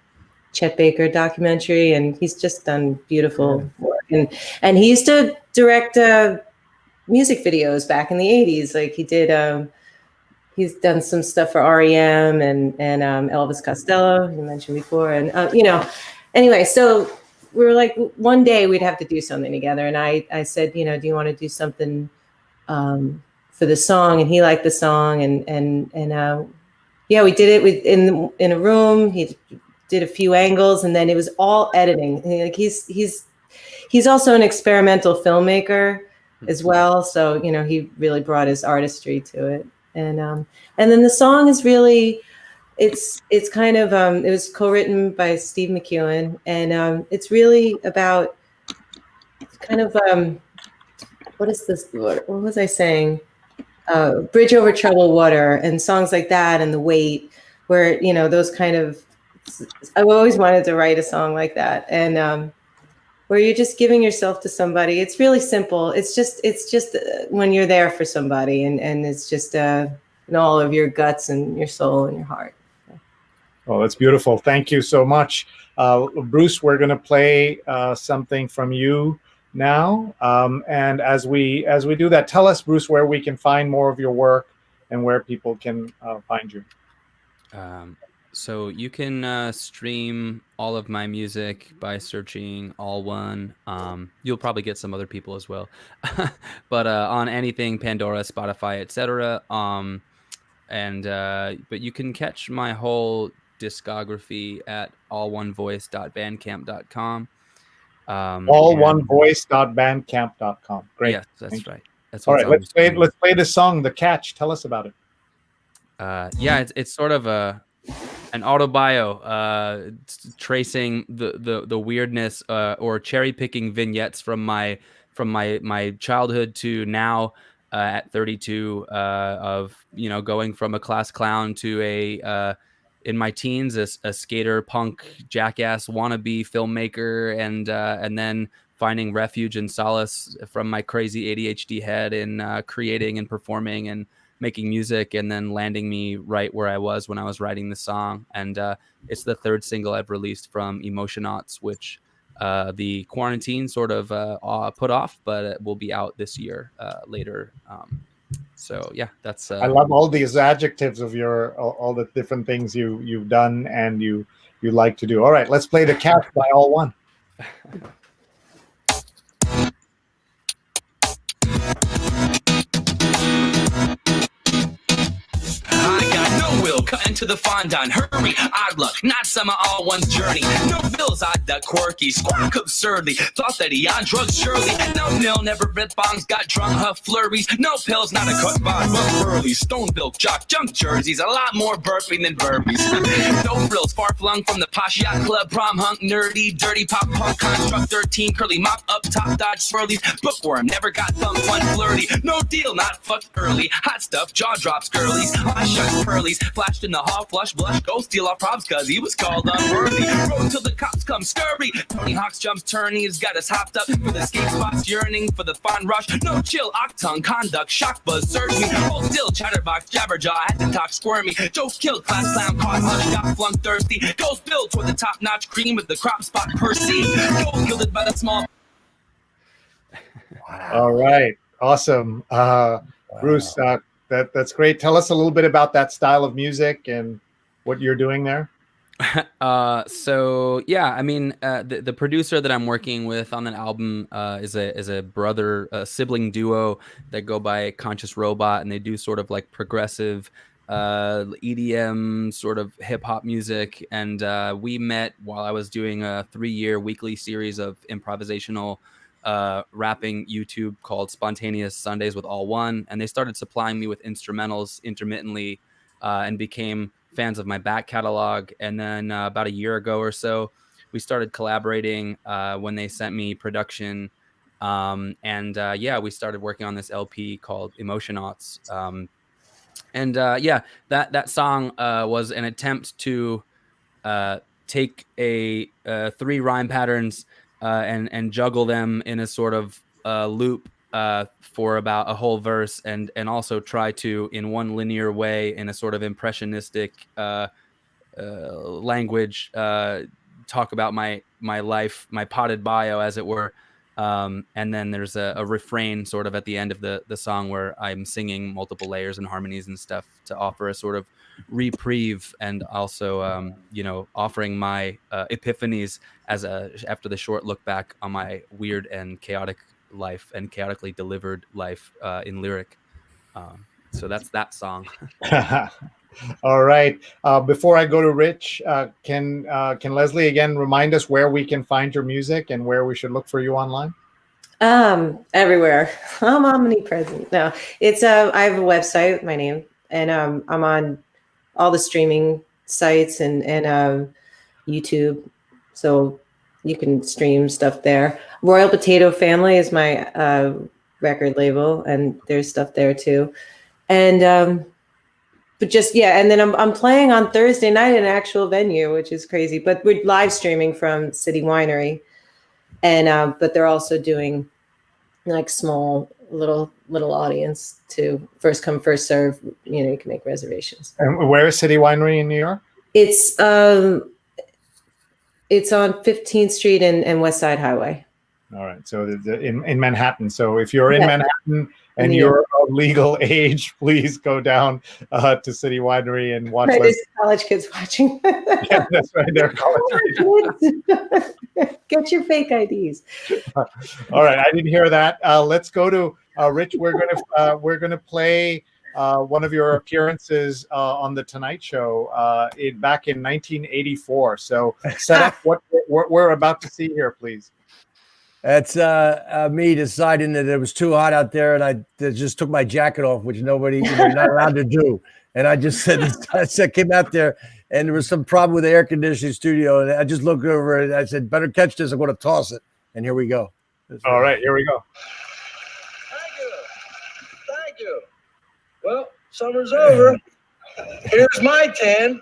Chet Baker documentary, and he's just done beautiful work. And he used to direct music videos back in the 80s. Like he did, he's done some stuff for REM and Elvis Costello, you mentioned before. And, anyway, so we were like, one day we'd have to do something together. And I said, do you want to do something for the song? And he liked the song. And we did it in a room. He did a few angles, and then it was all editing. Like he's also an experimental filmmaker as well. So, he really brought his artistry to it. And then the song is really, it's kind of, it was co-written by Steve McEwen, and it's really about kind of, what is this? What was I saying? Bridge Over Troubled Water and songs like that, and The Weight, where, those kind of, I've always wanted to write a song like that. And where you're just giving yourself to somebody. It's really simple. It's just when you're there for somebody, and it's just in all of your guts and your soul and your heart. Oh, that's beautiful. Thank you so much. Bruce, we're going to play something from you now. And as we do that, tell us, Bruce, where we can find more of your work and where people can find you. So you can stream all of my music by searching All One. You'll probably get some other people as well, but on anything, Pandora, Spotify, etc. But you can catch my whole discography at allonevoice.bandcamp.com. Allonevoice.bandcamp.com. Great. Yes, that's right. That's all right. Let's play this song, The Catch. Tell us about it. It's sort of an autobio, tracing the weirdness or cherry picking vignettes from my childhood to now at 32, of going from a class clown to a in my teens a skater punk jackass wannabe filmmaker, and then finding refuge and solace from my crazy ADHD head in creating and performing and making music, and then landing me right where I was when I was writing the song. And it's the third single I've released from Emotionauts, which the quarantine sort of put off, but it will be out this year later. So yeah, that's. I love all these adjectives of all the different things you've done and you like to do. All right, let's play The Catch by All One. Cut into the fondant, hurry, odd luck, not some of All One's journey. No bills, odd duck, quirky, squawk absurdly. Thought that he on drugs, surely. No nil, never read bongs, got drunk, her flurries. No pills, not a cut bar, but early. Stone bilk, jock, junk jerseys, a lot more burping than burpees. No frills, far flung from the posh yacht club, prom hunk, nerdy, dirty pop punk, construct 13, curly mop up top, dodge swirlies. Bookworm, never got thumb, fun, flirty. No deal, not fucked early. Hot stuff, jaw drops, girlies, hot shuts, pearlies. Flashed in the hall, flush, blush, go steal our props cause he was called unworthy. Road till the cops come scurry. Tony Hawk's jumps turn, he's got us hopped up for the skate spots, yearning for the fun rush. No chill, octung, conduct, shock buzz, surge me. Hold still, chatterbox, jabberjaw, had to talk squirmy. Joe killed, class clown, caught hush, got flung thirsty. Goes build toward the top notch cream with the crop spot Percy. Gold gilded by the small. All right, awesome. Bruce, that's great. Tell us a little bit about that style of music and what you're doing there. So yeah, I mean, the producer that I'm working with on that album is a sibling duo that go by Conscious Robot, and they do sort of like progressive EDM sort of hip hop music. And we met while I was doing a 3-year weekly series of improvisational rapping YouTube called Spontaneous Sundays with All One, and they started supplying me with instrumentals intermittently and became fans of my back catalog. And then about a year ago or so, we started collaborating when they sent me production. We started working on this LP called Emotionauts. That song was an attempt to take three rhyme patterns and juggle them in a sort of loop for about a whole verse, and also try to, in one linear way, in a sort of impressionistic language, talk about my life, my potted bio, as it were. And then there's a refrain sort of at the end of the song where I'm singing multiple layers and harmonies and stuff to offer a sort of reprieve, and also offering my epiphanies after the short look back on my weird and chaotic life and chaotically delivered life in lyric. So that's that song. All right. Before I go to Ritch, can Leslie again remind us where we can find your music and where we should look for you online? Everywhere. I'm omnipresent. No, it's I have a website with my name, and I'm on all the streaming sites and YouTube, so you can stream stuff there. Royal Potato Family is my record label, and there's stuff there too. And but just, yeah, and then I'm playing on Thursday night in an actual venue, which is crazy. But we're live streaming from City Winery, and but they're also doing like small little audience to first come first serve. You can make reservations. And where is City Winery in New York? It's on 15th Street and West Side Highway. All right, so in Manhattan. So if you're in Manhattan and you're of legal age, please go down to City Winery and watch. Right, there's college kids watching. Yeah, that's right. They're college kids. Get your fake IDs. All right, I didn't hear that. Let's go to Ritch. We're gonna play one of your appearances on the Tonight Show back in 1984. So set up what we're about to see here, please. That's me deciding that it was too hot out there, and I just took my jacket off, which nobody, not allowed to do. And I just said, came out there, and there was some problem with the air conditioning studio, and I just looked over and I said, better catch this. I'm going to toss it. And here we go. All right, here we go. Thank you. Well, summer's over. Here's my tan.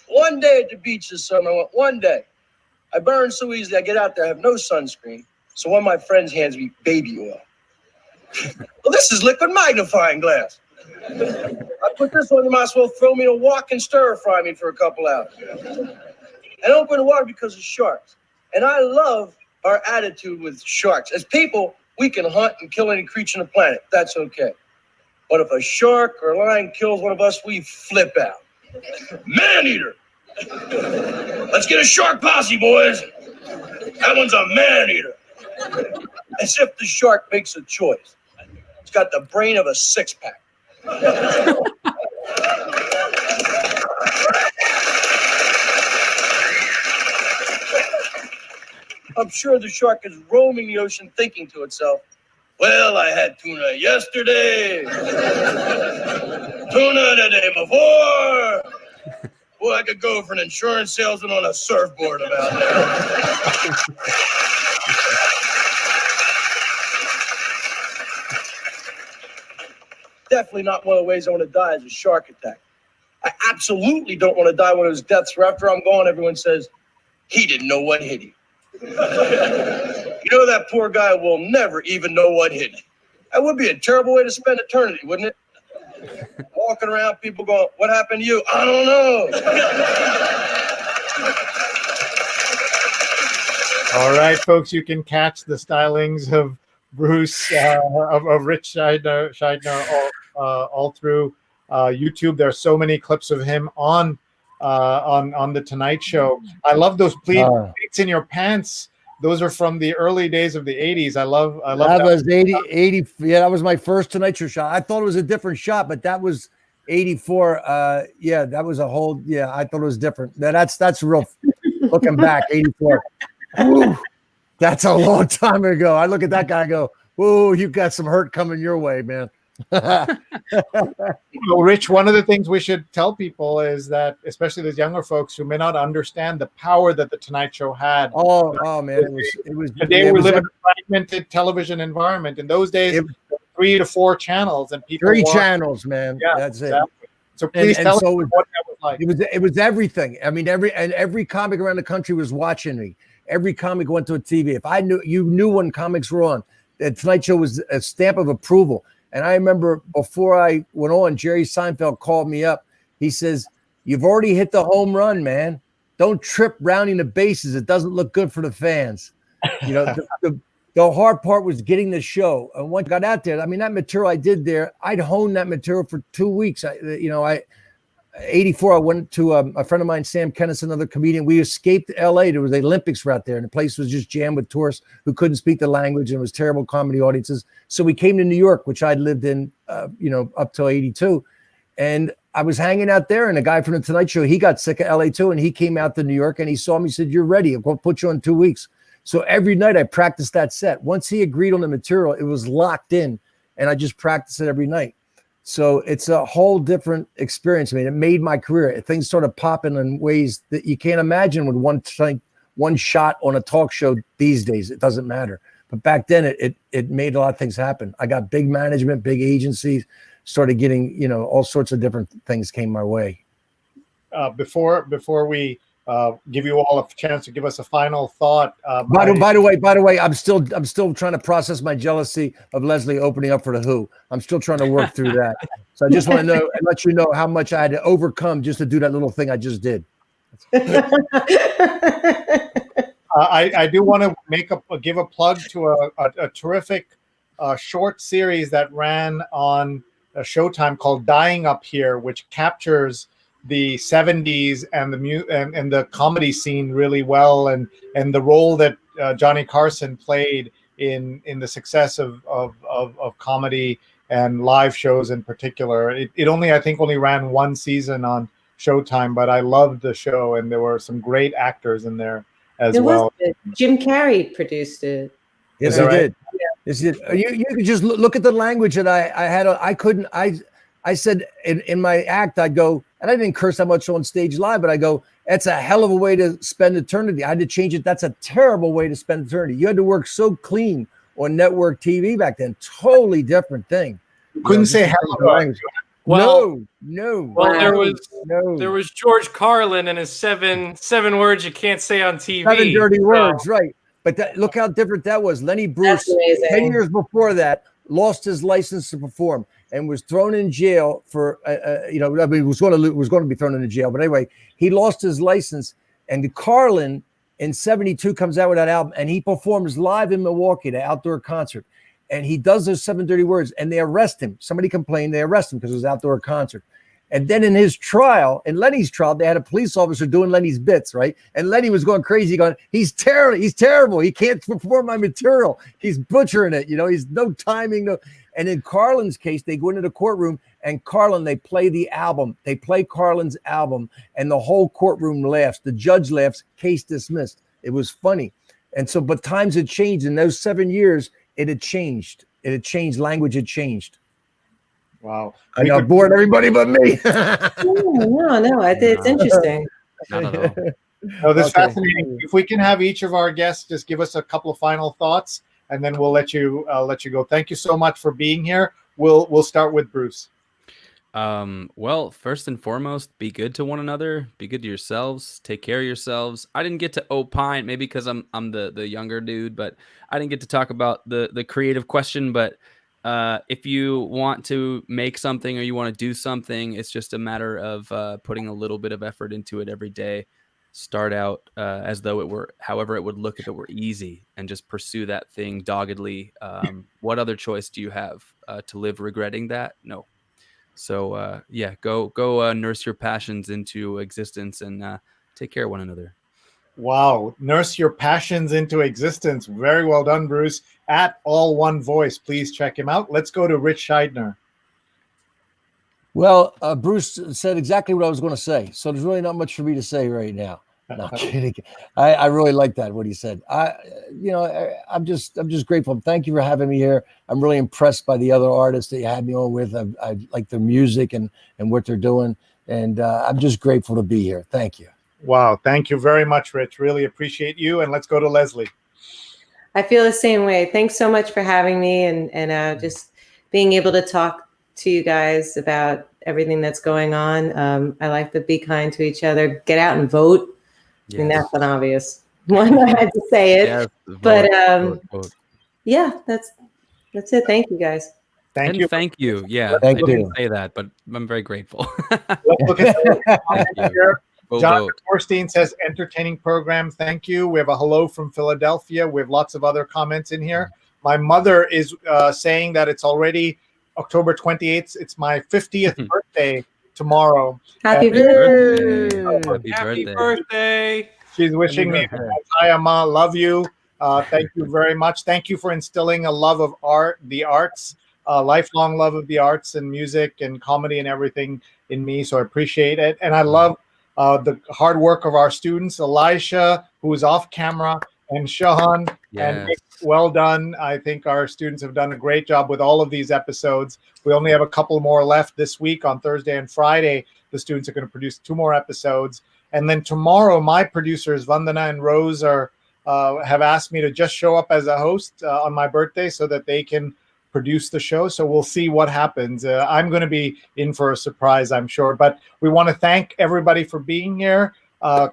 One day at the beach this summer, I went one day. I burn so easily, I get out there, I have no sunscreen. So one of my friends hands me baby oil. Well, this is liquid magnifying glass. I put this on, you might as well throw me in a wok and stir fry me for a couple hours. I don't go in the water because of sharks. And I love our attitude with sharks. As people, we can hunt and kill any creature on the planet. That's okay. But if a shark or a lion kills one of us, we flip out. Man-eater. Let's get a shark posse, boys. That one's a man-eater. As if the shark makes a choice. It's got the brain of a six-pack. I'm sure the shark is roaming the ocean thinking to itself, well, I had tuna yesterday. Tuna the day before. Well, I could go for an insurance salesman on a surfboard about that. Definitely not one of the ways I want to die is a shark attack. I absolutely don't want to die one of those deaths where after I'm gone, everyone says, he didn't know what hit him. That poor guy will never even know what hit him. That would be a terrible way to spend eternity, wouldn't it? Walking around, people going, what happened to you? I don't know. All right, folks, you can catch the stylings of Bruce, of Ritch Shydner all through YouTube. There are so many clips of him on the Tonight Show. I love those pleats in your pants. Those are from the early days of the 80s. I love that. Was 80. Yeah, that was my first Tonight Show shot. I thought it was a different shot, but that was 84. Yeah, that was a whole, I thought it was different. That's real looking back, 84. Woo, that's a long time ago. I look at that guy and go, whoa, you got some hurt coming your way, man. Well, Rich, one of the things we should tell people is that, especially those younger folks who may not understand the power that the Tonight Show had. Oh man, it was. Today we live in a fragmented television environment. In those days, 3 to 4 channels, and people 3 watched. channels, man. Yeah, That's exactly. it. So please tell us so what that was like. It was everything. I mean, every comic around the country was watching me. Every comic went to a TV. If you knew when comics were on. The Tonight Show was a stamp of approval. And I remember before I went on, Jerry Seinfeld called me up. He says, "You've already hit the home run, man. Don't trip rounding the bases. It doesn't look good for the fans." You know, the hard part was getting the show. And once I got out there, I mean, that material I did there, I'd honed that material for 2 weeks. 84, I went to a friend of mine, Sam Kennison, another comedian. We escaped LA. There was the Olympics right there, and the place was just jammed with tourists who couldn't speak the language, and it was terrible comedy audiences. So we came to New York, which I'd lived in, up till 82. And I was hanging out there, and a guy from the Tonight Show, he got sick of LA too, and he came out to New York, and he saw me, he said, "You're ready. I'm going to put you on 2 weeks." So every night I practiced that set. Once he agreed on the material, it was locked in, and I just practiced it every night. So it's a whole different experience. I mean, it made my career. Things started popping in ways that you can't imagine with one shot on a talk show these days. It doesn't matter. But back then, it made a lot of things happen. I got big management, big agencies, started getting, all sorts of different things came my way. Before we give you all a chance to give us a final thought. By the way, I'm still trying to process my jealousy of Leslie opening up for the Who. I'm still trying to work through that. So I just want to know and let you know how much I had to overcome just to do that little thing I just did. I do want to give a plug to a terrific short series that ran on Showtime called "Dying Up Here," which captures the 70s and the comedy scene really well, and the role that Johnny Carson played in the success of comedy and live shows in particular. It only ran 1 season on Showtime, but I loved the show, and there were some great actors in there as well. Jim Carrey produced it. Yes, he did. Yes, he did. You could just look at the language that I had. I said in my act, I'd go, and I didn't curse that much on stage live, but I go, "That's a hell of a way to spend eternity." I had to change it. That's a terrible way to spend eternity. You had to work so clean on network TV back then. Totally different thing. You couldn't say hell of a language. Well, no. Well, there was George Carlin and his seven words you can't say on TV. 7 dirty words, right? But look how different that was. Lenny Bruce, 10 years before that, lost his license to perform and was thrown in jail for, was going to be thrown into jail. But anyway, he lost his license, and Carlin in 72 comes out with that album, and he performs live in Milwaukee, the outdoor concert. And he does those 7 dirty words, and they arrest him. Somebody complained, they arrest him because it was an outdoor concert. And then in his trial, in Lenny's trial, they had a police officer doing Lenny's bits, right? And Lenny was going crazy, going, he's terrible. He can't perform my material. He's butchering it. He's no timing. No. And in Carlin's case, they go into the courtroom, and Carlin, they play the album. They play Carlin's album, and the whole courtroom laughs. The judge laughs, case dismissed. It was funny. And so, but times had changed. In those 7 years, it had changed. Language had changed. Wow. I know, bored everybody but me. No, it's interesting. Not at all. No, this is fascinating. If we can have each of our guests just give us a couple of final thoughts, and then we'll let you go. Thank you so much for being here. We'll start with Bruce. Well, first and foremost, be good to one another, be good to yourselves, take care of yourselves. I didn't get to opine, maybe because I'm the younger dude, but I didn't get to talk about the creative question. But if you want to make something or you want to do something, it's just a matter of putting a little bit of effort into it every day. Start out as though it were, however it would look if it were easy, and just pursue that thing doggedly. What other choice do you have? To live regretting that? No. So go nurse your passions into existence and take care of one another. Wow. Nurse your passions into existence. Very well done, Bruce. At All One Voice. Please check him out. Let's go to Ritch Shydner. Well, Bruce said exactly what I was going to say. So there's really not much for me to say right now. No kidding. I really like that what he said. I'm just grateful. Thank you for having me here. I'm really impressed by the other artists that you had me on with. I like their music and what they're doing, and I'm just grateful to be here. Thank you. Wow, thank you very much, Ritch. Really appreciate you. And let's go to Leslie. I feel the same way. Thanks so much for having me and just being able to talk to you guys about everything that's going on. I like to be kind to each other. Get out and vote. I mean, that's an obvious one. I had to say it. Yes, But vote. yeah, that's it. Thank you guys. Thank you. Thank you. Yeah, Thank I you. didn't say that, but I'm very grateful. Let's look at here. Vote, Jonathan vote. Orstein says, entertaining program. Thank you. We have a hello from Philadelphia. We have lots of other comments in here. My mother is saying that it's already October 28th. It's my 50th birthday tomorrow. Happy birthday. Happy birthday. She's wishing me, hi, Amma, love you. Thank you very much. Thank you for instilling a love of art, the arts, lifelong love of the arts and music and comedy and everything in me. So I appreciate it. And I love the hard work of our students, Elisha, who is off camera, and Shahan. And Yes. well done. I think our students have done a great job with all of these episodes. We only have a couple more left this week on Thursday and Friday. The students are going to produce 2 more episodes. And then tomorrow, my producers, Vandana and Rose, have asked me to just show up as a host on my birthday so that they can produce the show. So we'll see what happens. I'm going to be in for a surprise, I'm sure. But we want to thank everybody for being here.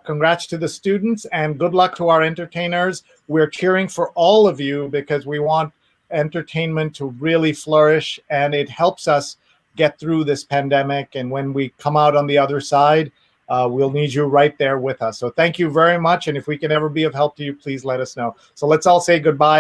Congrats to the students and good luck to our entertainers. We're cheering for all of you because we want entertainment to really flourish, and it helps us get through this pandemic. And when we come out on the other side, we'll need you right there with us. So thank you very much. And if we can ever be of help to you, please let us know. So let's all say goodbye.